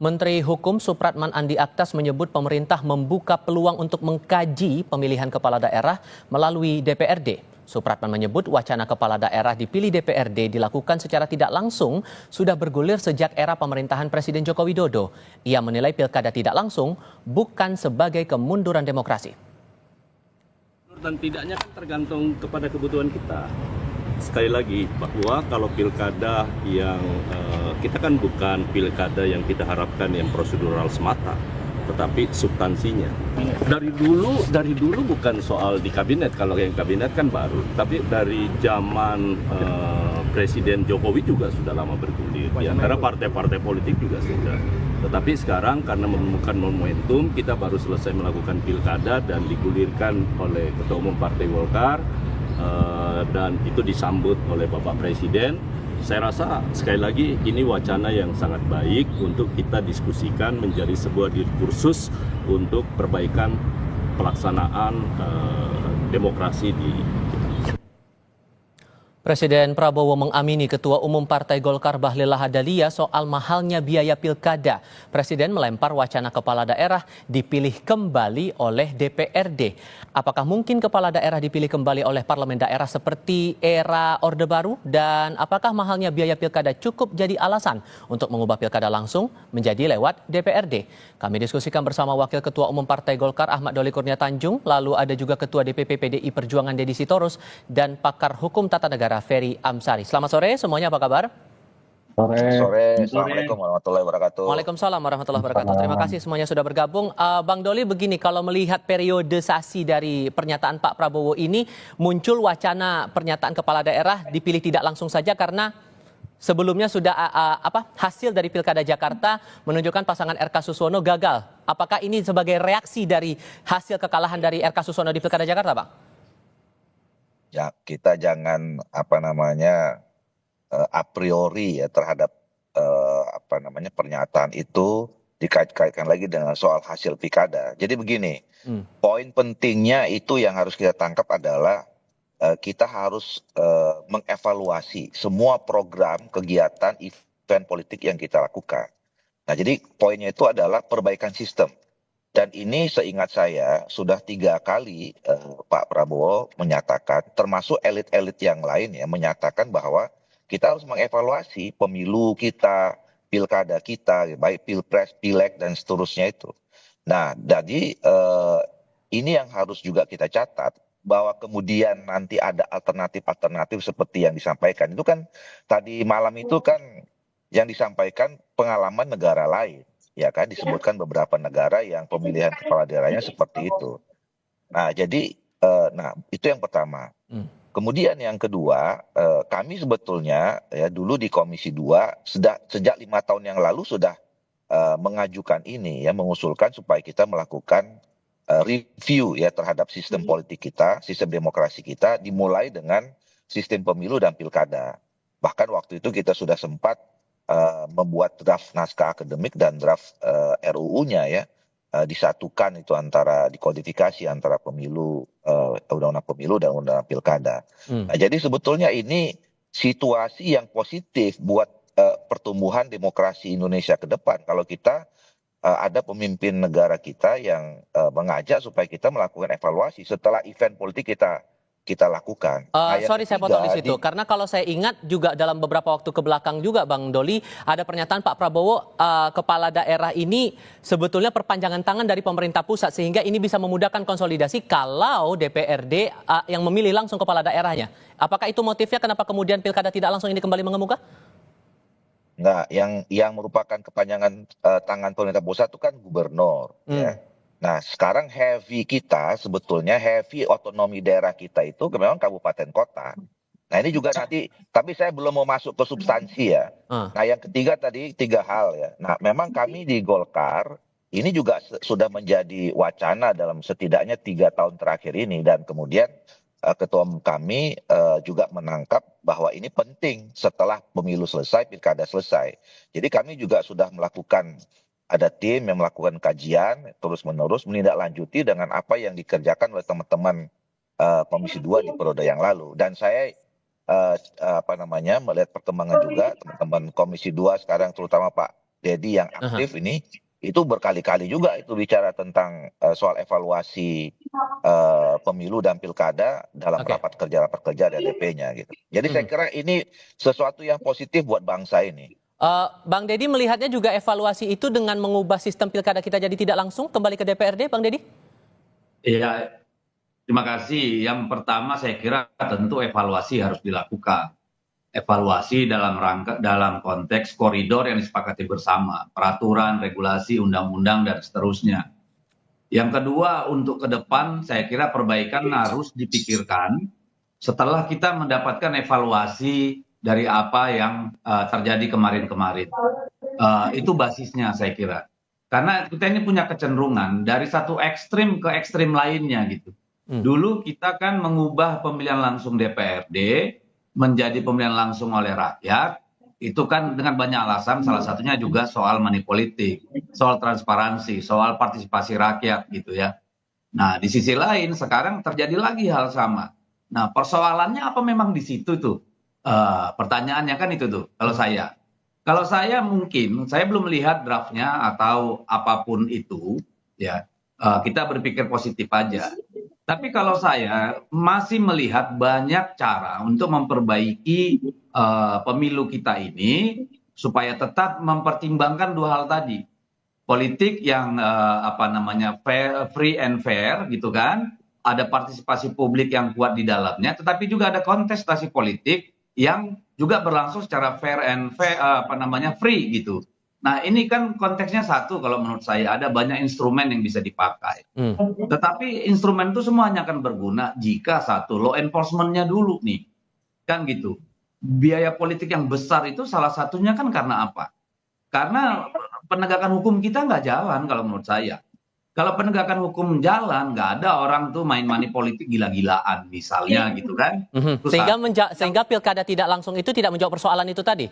Menteri Hukum Supratman Andi Aktas menyebut pemerintah membuka peluang untuk mengkaji pemilihan kepala daerah melalui DPRD. Supratman menyebut wacana kepala daerah dipilih DPRD dilakukan secara tidak langsung sudah bergulir sejak era pemerintahan Presiden Joko Widodo. Ia menilai pilkada tidak langsung bukan sebagai kemunduran demokrasi. Dan tidaknya kan tergantung kepada kebutuhan kita. Sekali lagi bahwa kalau pilkada yang kita kan bukan pilkada yang kita harapkan yang prosedural semata, tetapi substansinya. Dari dulu bukan soal di kabinet, kalau yang kabinet kan baru, tapi dari zaman Presiden Jokowi juga sudah lama bergulir. Di antara partai-partai politik juga sudah. Tetapi sekarang karena menemukan momentum, kita baru selesai melakukan pilkada dan digulirkan oleh Ketua Umum Partai Golkar. Dan itu disambut oleh Bapak Presiden. Saya rasa sekali lagi ini wacana yang sangat baik untuk kita diskusikan menjadi sebuah diskursus untuk perbaikan pelaksanaan demokrasi di Presiden Prabowo mengamini Ketua Umum Partai Golkar Bahlil Lahadalia soal mahalnya biaya pilkada. Presiden melempar wacana kepala daerah dipilih kembali oleh DPRD. Apakah mungkin kepala daerah dipilih kembali oleh parlemen daerah seperti era Orde Baru? Dan apakah mahalnya biaya pilkada cukup jadi alasan untuk mengubah pilkada langsung menjadi lewat DPRD? Kami diskusikan bersama Wakil Ketua Umum Partai Golkar Ahmad Doli Kurnia Tanjung, lalu ada juga Ketua DPP PDI Perjuangan Deddy Sitorus, dan pakar hukum tata negara Ferry Amsari. Selamat sore semuanya, apa kabar? Sore. Assalamualaikum warahmatullahi wabarakatuh. Waalaikumsalam warahmatullahi wabarakatuh. Terima kasih semuanya sudah bergabung. Bang Doli, begini, kalau melihat periodisasi dari pernyataan Pak Prabowo ini, muncul wacana pernyataan kepala daerah dipilih tidak langsung saja karena sebelumnya sudah hasil dari Pilkada Jakarta menunjukkan pasangan RK Suswono gagal. Apakah ini sebagai reaksi dari hasil kekalahan dari RK Suswono di Pilkada Jakarta, Bang? Ya, kita jangan a priori ya terhadap pernyataan itu dikait-kaitkan lagi dengan soal hasil pilkada. Jadi begini, poin pentingnya itu yang harus kita tangkap adalah kita harus mengevaluasi semua program, kegiatan, event politik yang kita lakukan. Nah, jadi poinnya itu adalah perbaikan sistem. Dan ini seingat saya sudah 3 kali Pak Prabowo menyatakan, termasuk elit-elit yang lain ya, menyatakan bahwa kita harus mengevaluasi pemilu kita, pilkada kita, baik pilpres, pileg, dan seterusnya itu. Nah, jadi ini yang harus juga kita catat, bahwa kemudian nanti ada alternatif-alternatif seperti yang disampaikan. Itu kan tadi malam itu kan yang disampaikan pengalaman negara lain. Ya kan, disebutkan beberapa negara yang pemilihan kepala daerahnya seperti itu. Nah, jadi itu yang pertama. Kemudian yang kedua, kami sebetulnya ya dulu di Komisi 2 sejak 5 tahun yang lalu sudah mengajukan ini ya, mengusulkan supaya kita melakukan review ya terhadap sistem politik kita, sistem demokrasi kita, dimulai dengan sistem pemilu dan pilkada. Bahkan waktu itu kita sudah sempat membuat draft naskah akademik dan draft RUU-nya ya, disatukan itu dikodifikasi antara pemilu, undang-undang pemilu dan undang-undang pilkada. Nah, jadi sebetulnya ini situasi yang positif buat pertumbuhan demokrasi Indonesia ke depan kalau kita ada pemimpin negara kita yang mengajak supaya kita melakukan evaluasi setelah event politik kita lakukan. Sorry, saya potong di situ. Karena kalau saya ingat juga dalam beberapa waktu ke belakang juga, Bang Doli, ada pernyataan Pak Prabowo, kepala daerah ini sebetulnya perpanjangan tangan dari pemerintah pusat, sehingga ini bisa memudahkan konsolidasi kalau DPRD yang memilih langsung kepala daerahnya. Apakah itu motifnya kenapa kemudian pilkada tidak langsung ini kembali mengemuka? Enggak, yang merupakan kepanjangan tangan pemerintah pusat itu kan gubernur. Ya. Nah, sekarang sebetulnya heavy otonomi daerah kita itu memang kabupaten kota. Nah, ini juga nanti, tapi saya belum mau masuk ke substansi ya. Nah, yang ketiga tadi 3 hal ya. Nah, memang kami di Golkar ini juga sudah menjadi wacana dalam setidaknya 3 tahun terakhir ini, dan kemudian ketua umum kami juga menangkap bahwa ini penting setelah pemilu selesai, pilkada selesai. Jadi kami juga sudah ada tim yang melakukan kajian terus-menerus menindaklanjuti dengan apa yang dikerjakan oleh teman-teman Komisi 2 di periode yang lalu. Dan saya melihat perkembangan juga teman-teman Komisi 2 sekarang, terutama Pak Dedi yang Aha. aktif ini, itu berkali-kali juga itu bicara tentang soal evaluasi pemilu dan pilkada dalam Oke. rapat kerja DP-nya gitu. Jadi saya Mhm. kira ini sesuatu yang positif buat bangsa ini. Bang Dedi melihatnya juga evaluasi itu dengan mengubah sistem pilkada kita jadi tidak langsung kembali ke DPRD, Bang Dedi? Iya, terima kasih. Yang pertama saya kira tentu evaluasi harus dilakukan. Evaluasi dalam konteks koridor yang disepakati bersama, peraturan, regulasi, undang-undang dan seterusnya. Yang kedua, untuk ke depan saya kira perbaikan harus dipikirkan setelah kita mendapatkan evaluasi dari apa yang terjadi kemarin-kemarin. Itu basisnya saya kira. Karena kita ini punya kecenderungan dari satu ekstrim ke ekstrim lainnya gitu. Hmm. Dulu kita kan mengubah pemilihan langsung DPRD menjadi pemilihan langsung oleh rakyat. Itu kan dengan banyak alasan, salah satunya juga soal money politik, soal transparansi, soal partisipasi rakyat gitu ya. Nah, di sisi lain sekarang terjadi lagi hal sama. Nah, persoalannya apa memang di situ tuh? Pertanyaannya kan itu tuh, kalau saya. Kalau saya mungkin, saya belum melihat draftnya atau apapun itu, ya kita berpikir positif aja. Tapi kalau saya masih melihat banyak cara untuk memperbaiki pemilu kita ini supaya tetap mempertimbangkan dua hal tadi. Politik yang free and fair gitu kan, ada partisipasi publik yang kuat di dalamnya, tetapi juga ada kontestasi politik yang juga berlangsung secara fair and free gitu. Nah ini kan konteksnya satu kalau menurut saya ada banyak instrumen yang bisa dipakai. Tetapi instrumen itu semuanya akan berguna jika satu law enforcement-nya dulu nih, kan gitu. Biaya politik yang besar itu salah satunya kan karena apa? Karena penegakan hukum kita nggak jalan kalau menurut saya. Kalau penegakan hukum jalan, nggak ada orang tuh main money politik gila-gilaan misalnya gitu kan. Terus Sehingga pilkada tidak langsung itu tidak menjawab persoalan itu tadi.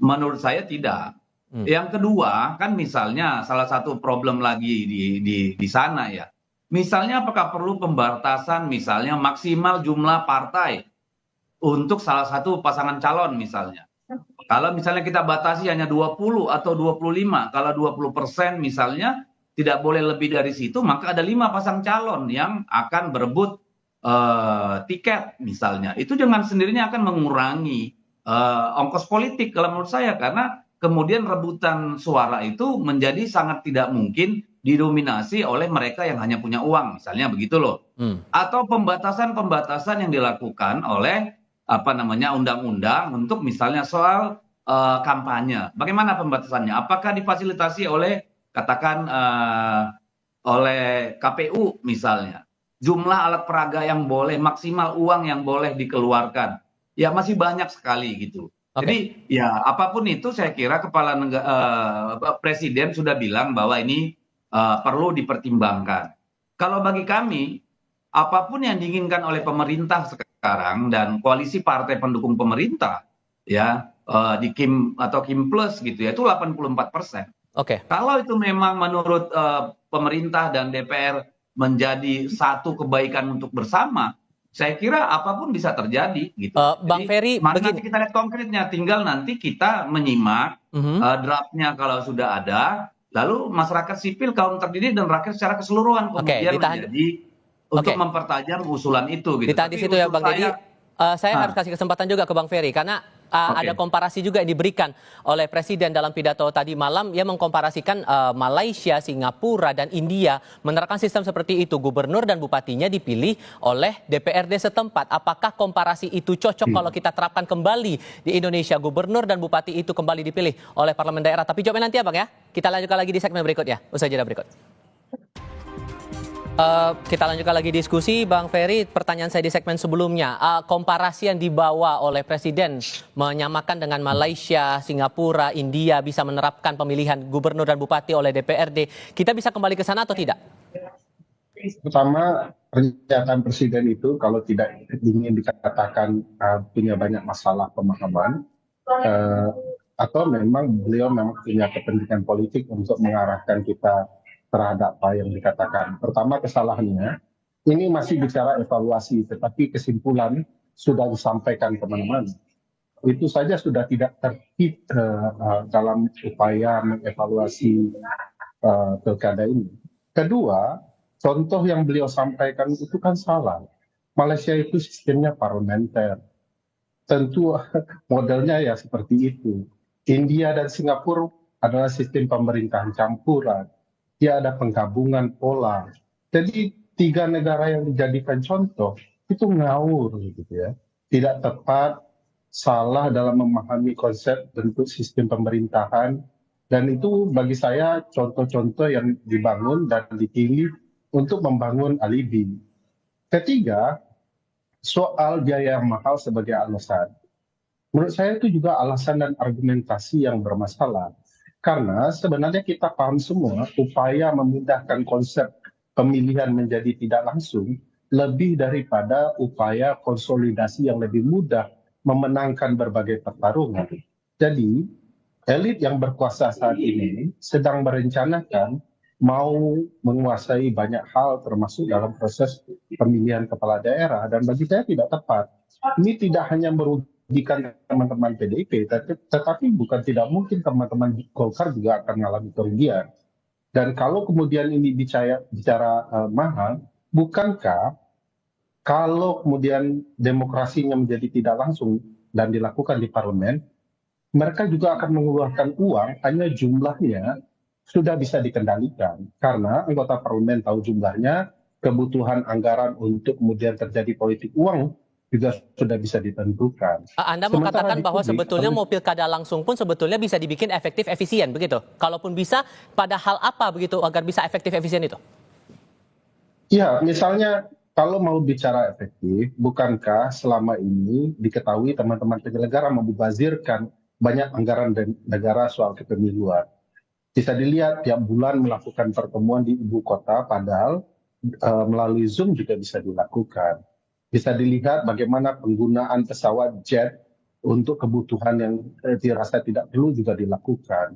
menurut saya tidak. Yang kedua kan misalnya salah satu problem lagi di sana ya. Misalnya apakah perlu pembatasan misalnya maksimal jumlah partai untuk salah satu pasangan calon misalnya. Kalau misalnya kita batasi hanya 20 atau 25, kalau 20% misalnya tidak boleh lebih dari situ, maka ada 5 pasang calon yang akan berebut tiket misalnya. Itu dengan sendirinya akan mengurangi ongkos politik kalau menurut saya, karena kemudian rebutan suara itu menjadi sangat tidak mungkin didominasi oleh mereka yang hanya punya uang, misalnya begitu loh. Atau pembatasan-pembatasan yang dilakukan oleh undang-undang untuk misalnya soal kampanye. Bagaimana pembatasannya? Apakah difasilitasi oleh katakan oleh KPU misalnya? Jumlah alat peraga yang boleh, maksimal uang yang boleh dikeluarkan. Ya masih banyak sekali gitu. Jadi ya apapun itu saya kira presiden sudah bilang bahwa ini perlu dipertimbangkan. Kalau bagi kami, apapun yang diinginkan oleh pemerintah sekarang dan koalisi partai pendukung pemerintah, ya di Kim atau Kim Plus gitu ya, itu 84%. Kalau itu memang menurut pemerintah dan DPR menjadi satu kebaikan untuk bersama, saya kira apapun bisa terjadi gitu. Bang Ferry, nanti kita lihat konkretnya, tinggal nanti kita menyimak draftnya kalau sudah ada, lalu masyarakat sipil, kaum terdidik dan rakyat secara keseluruhan kemudian menjadi untuk mempertajam usulan itu gitu. Ditahan di situ ya Bang Dedi. Saya harus kasih kesempatan juga ke Bang Ferry karena ada komparasi juga yang diberikan oleh Presiden dalam pidato tadi malam. Ia mengkomparasikan Malaysia, Singapura, dan India menerapkan sistem seperti itu. Gubernur dan bupatinya dipilih oleh DPRD setempat. Apakah komparasi itu cocok kalau kita terapkan kembali di Indonesia? Gubernur dan bupati itu kembali dipilih oleh parlemen daerah. Tapi jawabnya nanti ya Bang ya. Kita lanjutkan lagi di segmen berikutnya. Usai jeda berikut. Kita lanjutkan lagi diskusi, Bang Ferry. Pertanyaan saya di segmen sebelumnya, komparasi yang dibawa oleh Presiden menyamakan dengan Malaysia, Singapura, India bisa menerapkan pemilihan gubernur dan bupati oleh DPRD. Kita bisa kembali ke sana atau tidak? Pertama, pernyataan Presiden itu kalau tidak ingin dikatakan punya banyak masalah pemahaman, atau memang beliau memang punya kepentingan politik untuk mengarahkan kita terhadap apa yang dikatakan. Pertama, kesalahannya ini masih bicara evaluasi, tetapi kesimpulan sudah disampaikan kemana-mana. itu saja sudah tidak tertib dalam upaya mengevaluasi pilkada ini. Kedua, contoh yang beliau sampaikan itu kan salah. Malaysia itu sistemnya parlementer. Tentu modelnya ya seperti itu. India dan Singapura adalah sistem pemerintahan campuran. Dia ada penggabungan pola. Jadi 3 negara yang dijadikan contoh itu ngawur gitu ya. Tidak tepat, salah dalam memahami konsep bentuk sistem pemerintahan, dan itu bagi saya contoh-contoh yang dibangun dan dipilih untuk membangun alibi. Ketiga, soal biaya yang mahal sebagai alasan. Menurut saya itu juga alasan dan argumentasi yang bermasalah. Karena sebenarnya kita paham semua upaya memindahkan konsep pemilihan menjadi tidak langsung lebih daripada upaya konsolidasi yang lebih mudah memenangkan berbagai pertarungan. Jadi, elit yang berkuasa saat ini sedang merencanakan mau menguasai banyak hal termasuk dalam proses pemilihan kepala daerah, dan bagi saya tidak tepat. Ini tidak hanya merugikan teman-teman PDIP, tetapi bukan tidak mungkin teman-teman Golkar juga akan mengalami kerugian. Dan kalau kemudian ini bicara mahal, bukankah kalau kemudian demokrasinya menjadi tidak langsung dan dilakukan di parlemen, mereka juga akan mengeluarkan uang, hanya jumlahnya sudah bisa dikendalikan. Karena anggota parlemen tahu jumlahnya, kebutuhan anggaran untuk kemudian terjadi politik uang juga sudah bisa ditentukan. Anda mau Sementara katakan di bahwa publik, sebetulnya mau pilkada langsung pun sebetulnya bisa dibikin efektif efisien begitu? Kalaupun bisa, pada hal apa begitu agar bisa efektif efisien itu? ya, misalnya kalau mau bicara efektif, bukankah selama ini diketahui teman-teman penyelenggara membazirkan banyak anggaran negara soal kepemiluan? Bisa dilihat tiap bulan melakukan pertemuan di ibu kota, padahal melalui Zoom juga bisa dilakukan. Bisa dilihat bagaimana penggunaan pesawat jet untuk kebutuhan yang dirasa tidak perlu juga dilakukan.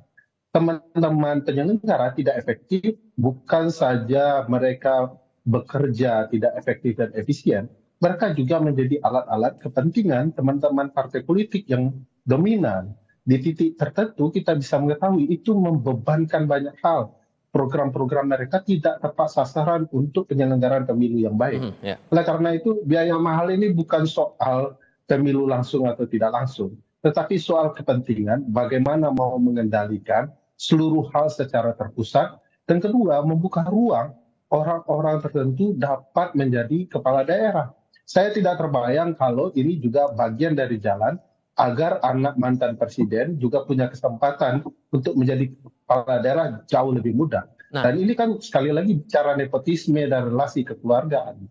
Teman-teman penyelenggara tidak efektif, bukan saja mereka bekerja tidak efektif dan efisien, mereka juga menjadi alat-alat kepentingan teman-teman partai politik yang dominan. Di titik tertentu kita bisa mengetahui itu membebankan banyak hal. Program-program mereka tidak tepat sasaran untuk penyelenggaraan pemilu yang baik. Ya. Oleh karena itu, biaya mahal ini bukan soal pemilu langsung atau tidak langsung, tetapi soal kepentingan, bagaimana mau mengendalikan seluruh hal secara terpusat, dan kedua, membuka ruang orang-orang tertentu dapat menjadi kepala daerah. Saya tidak terbayang kalau ini juga bagian dari jalan agar anak mantan presiden juga punya kesempatan untuk menjadi kepala daerah jauh lebih mudah. Nah, Dan ini kan sekali lagi bicara nepotisme dan relasi kekeluargaan.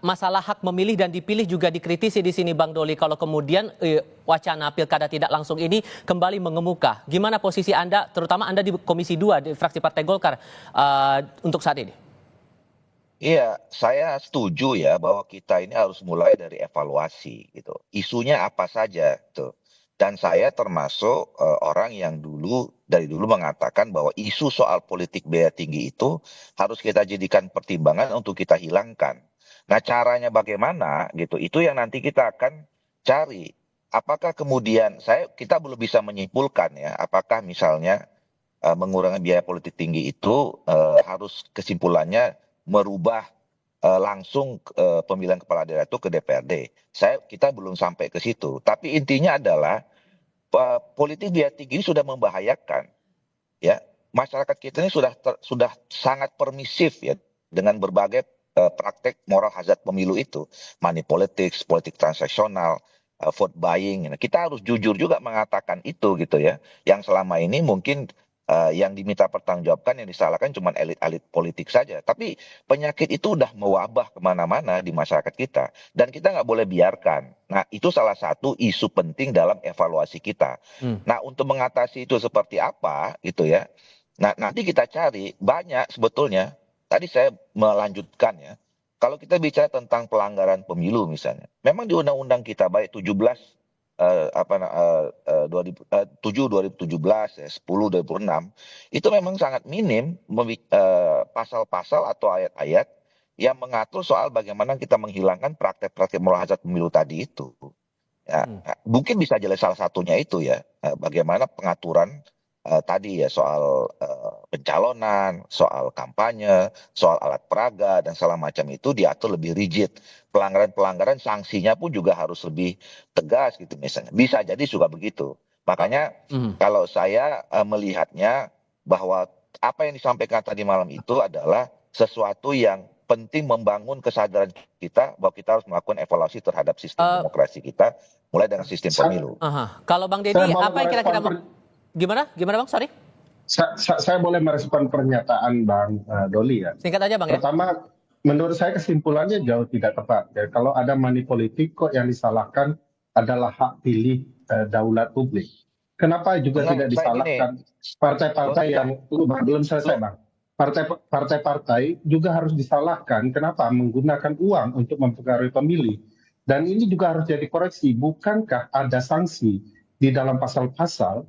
masalah hak memilih dan dipilih juga dikritisi di sini Bang Doli kalau kemudian wacana pilkada tidak langsung ini kembali mengemuka. Gimana posisi Anda, terutama Anda di Komisi 2 di fraksi Partai Golkar untuk saat ini? Iya, saya setuju ya bahwa kita ini harus mulai dari evaluasi gitu. Isunya apa saja tuh. Dan saya termasuk orang yang dari dulu mengatakan bahwa isu soal politik biaya tinggi itu harus kita jadikan pertimbangan untuk kita hilangkan. Nah, caranya bagaimana gitu, itu yang nanti kita akan cari. Apakah kemudian kita belum bisa menyimpulkan ya, apakah misalnya mengurangi biaya politik tinggi itu harus kesimpulannya merubah langsung pemilihan kepala daerah itu ke DPRD. Kita belum sampai ke situ. Tapi intinya adalah politik biaya tinggi ini sudah membahayakan. Ya, masyarakat kita ini sudah sangat permisif ya dengan berbagai praktek moral hazard pemilu itu, money politics, politik transaksional, vote buying. Nah, kita harus jujur juga mengatakan itu gitu ya. Yang selama ini mungkin yang diminta pertanggungjawabkan, yang disalahkan cuma elit-elit politik saja. Tapi penyakit itu udah mewabah kemana-mana di masyarakat kita. Dan kita nggak boleh biarkan. Nah, itu salah satu isu penting dalam evaluasi kita. Nah, untuk mengatasi itu seperti apa gitu ya. Nah, nanti kita cari banyak sebetulnya. Tadi saya melanjutkan ya. Kalau kita bicara tentang pelanggaran pemilu misalnya. Memang di undang-undang kita baik 7 2017 ya, 10 2006 itu memang sangat minim pasal-pasal atau ayat-ayat yang mengatur soal bagaimana kita menghilangkan praktek-praktek moral hazard pemilu tadi itu. Nah, mungkin bisa jadi salah satunya itu ya, bagaimana pengaturan tadi ya soal pencalonan, soal kampanye, soal alat peraga dan segala macam itu diatur lebih rigid. Pelanggaran-pelanggaran sanksinya pun juga harus lebih tegas gitu misalnya. Bisa jadi juga begitu. Makanya kalau saya melihatnya bahwa apa yang disampaikan tadi malam itu adalah sesuatu yang penting membangun kesadaran kita bahwa kita harus melakukan evaluasi terhadap sistem demokrasi kita, mulai dengan sistem pemilu. Kalau Bang Saya Deddy, mau apa yang kira-kira merespon gimana Bang? Sorry, saya boleh merespon pernyataan Bang Doli ya. singkat aja Bang ya. Pertama, menurut saya kesimpulannya jauh tidak tepat. Ya. Kalau ada money politik kok yang disalahkan adalah hak pilih daulat publik. Kenapa juga Nah, tidak saya disalahkan partai-partai yang belum selesai Bang. Partai-partai juga harus disalahkan kenapa menggunakan uang untuk mempengaruhi pemilih. Dan ini juga harus jadi koreksi. Bukankah ada sanksi di dalam pasal-pasal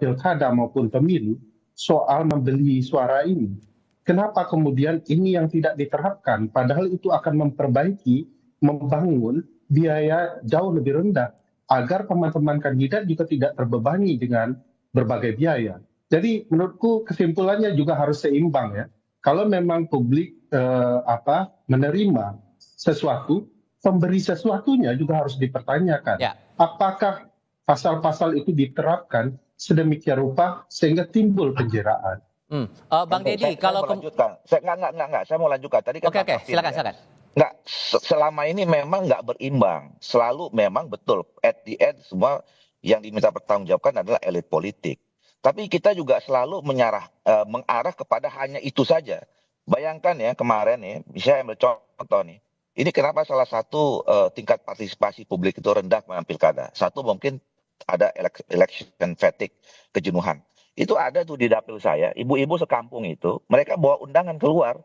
pilkada maupun pemilu soal membeli suara ini? Kenapa kemudian ini yang tidak diterapkan? Padahal itu akan memperbaiki, membangun biaya jauh lebih rendah agar teman-teman kandidat juga tidak terbebani dengan berbagai biaya. Jadi menurutku kesimpulannya juga harus seimbang ya. Kalau memang publik menerima sesuatu, pemberi sesuatunya juga harus dipertanyakan. Ya. Apakah pasal-pasal itu diterapkan sedemikian rupa sehingga timbul penjeraan? Bang Deddy, kalau saya mau lanjutkan. Saya mau lanjutkan. Tadi kan Oke, silakan. Nggak, selama ini memang nggak berimbang. Selalu memang betul. At the end semua yang diminta pertanggungjawabkan adalah elit politik. Tapi kita juga selalu mengarah kepada hanya itu saja. Bayangkan ya kemarin ya, saya ambil contoh nih. Ini kenapa salah satu tingkat partisipasi publik itu rendah dalam pilkada. Satu mungkin ada election fatigue, kejenuhan. Itu ada tuh di dapil saya, ibu-ibu sekampung itu, mereka bawa undangan keluar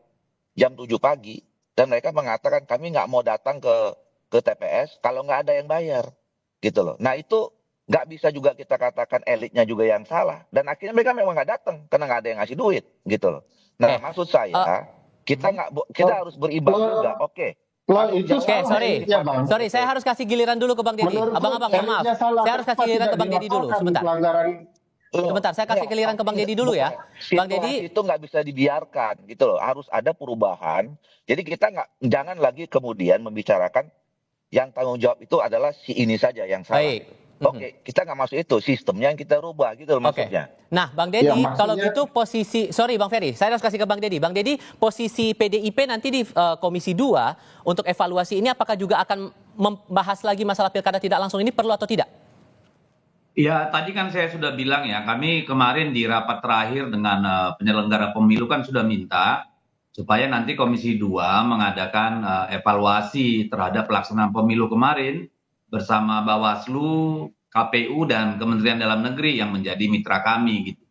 jam 7 pagi. Dan mereka mengatakan kami nggak mau datang ke TPS kalau nggak ada yang bayar. Gitu loh. Nah itu nggak bisa juga kita katakan elitnya juga yang salah. Dan akhirnya mereka memang nggak datang karena nggak ada yang ngasih duit. Gitu loh. Nah maksud saya, kita harus berimbang juga. Oke. Sorry, saya harus kasih giliran dulu ke Bang Deddy. Abang-abang, maaf. Saya harus kasih giliran ke Bang Deddy dulu, sebentar, saya kasih giliran ke Bang Deddy dulu ya. Bang Deddy, itu nggak bisa dibiarkan gitu loh, harus ada perubahan. Jadi kita jangan lagi kemudian membicarakan yang tanggung jawab itu adalah si ini saja yang salah. Baik. Oke, kita nggak masuk itu, sistemnya yang kita rubah gitu loh maksudnya. Nah, Bang Deddy, kalau gitu sorry Bang Ferry, saya harus kasih ke Bang Deddy. Bang Deddy, posisi PDIP nanti di Komisi 2 untuk evaluasi ini apakah juga akan membahas lagi masalah pilkada tidak langsung ini perlu atau tidak? Ya, tadi kan saya sudah bilang ya, kami kemarin di rapat terakhir dengan penyelenggara pemilu kan sudah minta supaya nanti Komisi 2 mengadakan evaluasi terhadap pelaksanaan pemilu kemarin bersama Bawaslu, KPU, dan Kementerian Dalam Negeri yang menjadi mitra kami gitu.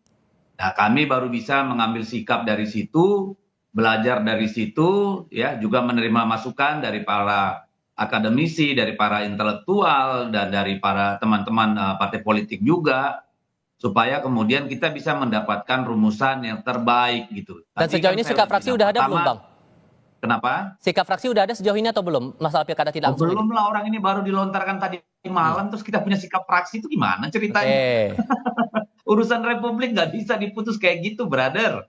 Nah, kami baru bisa mengambil sikap dari situ, belajar dari situ, ya, juga menerima masukan dari para akademisi, dari para intelektual, dan dari para teman-teman partai politik juga, supaya kemudian kita bisa mendapatkan rumusan yang terbaik gitu. Dan sejauh ini sikap fraksi udah ada belum, Bang? Kenapa? Sikap fraksi udah ada sejauh ini atau belum masalah pilkada tidak langsung? Belum lah, orang ini baru dilontarkan tadi malam, terus kita punya sikap fraksi itu gimana ceritanya? Urusan Republik nggak bisa diputus kayak gitu, brother.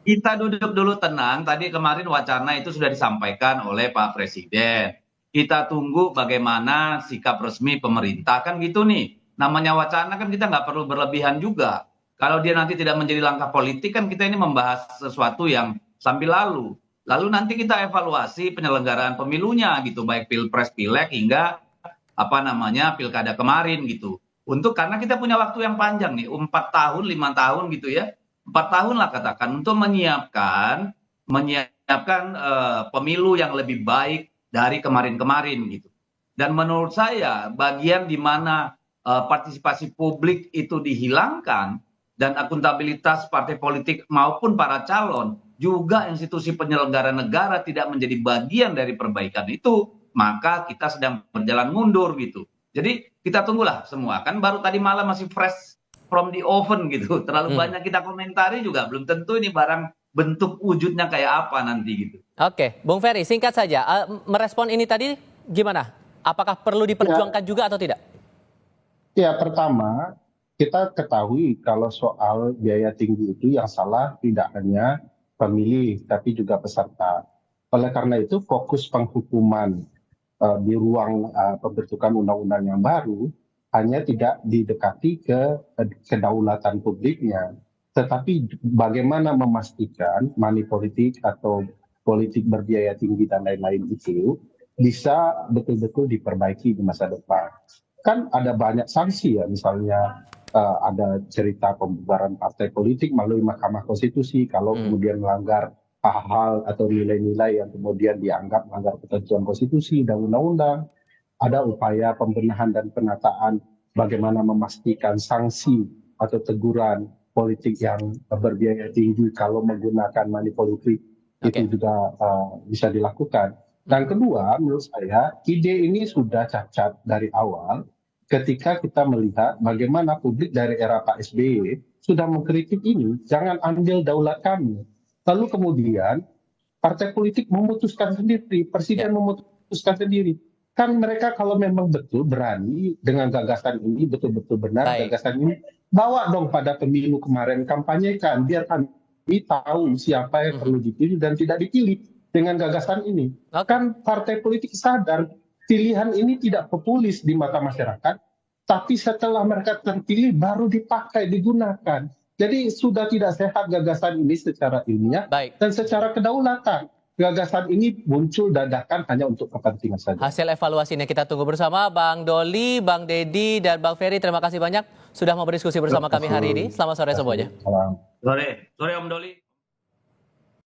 Kita duduk dulu tenang. Tadi kemarin wacana itu sudah disampaikan oleh Pak Presiden. Kita tunggu bagaimana sikap resmi pemerintah, kan gitu nih. Namanya wacana kan kita nggak perlu berlebihan juga. Kalau dia nanti tidak menjadi langkah politik, kan kita ini membahas sesuatu yang sambil lalu. Lalu nanti kita evaluasi penyelenggaraan pemilunya gitu, baik pilpres, pileg hingga pilkada kemarin gitu. Karena kita punya waktu yang panjang nih, 4 tahun, 5 tahun gitu ya. 4 tahun lah katakan untuk menyiapkan pemilu yang lebih baik dari kemarin-kemarin gitu. Dan menurut saya bagian di mana partisipasi publik itu dihilangkan dan akuntabilitas partai politik maupun para calon, juga institusi penyelenggara negara tidak menjadi bagian dari perbaikan itu, maka kita sedang berjalan mundur gitu. Jadi kita tunggulah semua, kan baru tadi malam masih fresh from the oven gitu. Terlalu banyak kita komentari juga belum tentu ini barang bentuk wujudnya kayak apa nanti gitu. Oke, Bung Ferry, singkat saja. Merespon ini tadi gimana? Apakah perlu diperjuangkan juga atau tidak? Ya, pertama, kita ketahui kalau soal biaya tinggi itu yang salah tidak hanya pemilih, tapi juga peserta. Oleh karena itu, fokus penghukuman di ruang pembentukan undang-undang yang baru hanya tidak didekati ke kedaulatan publiknya, tetapi bagaimana memastikan money politik atau politik berbiaya tinggi dan lain-lain itu bisa betul-betul diperbaiki di masa depan. Kan ada banyak sanksi ya, misalnya ada cerita pembubaran partai politik melalui Mahkamah Konstitusi kalau kemudian melanggar hal-hal atau nilai-nilai yang kemudian dianggap melanggar ketentuan konstitusi dan undang-undang. Ada upaya pembenahan dan penataan bagaimana memastikan sanksi atau teguran politik yang berbiaya tinggi kalau menggunakan money politik itu juga bisa dilakukan. Dan kedua, menurut saya ide ini sudah cacat dari awal ketika kita melihat bagaimana publik dari era Pak SBY sudah mengkritik ini, jangan ambil daulat kami. Lalu kemudian partai politik memutuskan sendiri, presiden memutuskan sendiri. Kan mereka kalau memang betul berani dengan gagasan ini, betul-betul benar gagasan ini, bawa dong pada pemilu kemarin, kampanyekan, biar kami tahu siapa yang perlu dipilih dan tidak dipilih dengan gagasan ini. Kan partai politik sadar pilihan ini tidak populis di mata masyarakat, tapi setelah mereka terpilih baru dipakai, digunakan. Jadi sudah tidak sehat gagasan ini secara ilmiah dan secara kedaulatan. Gagasan ini muncul dadakan hanya untuk kepentingan saja. Hasil evaluasinya kita tunggu bersama. Bang Doli, Bang Dedi, dan Bang Ferry, terima kasih banyak sudah mau berdiskusi bersama kami hari ini. Selamat sore semuanya. Sore Om Doli.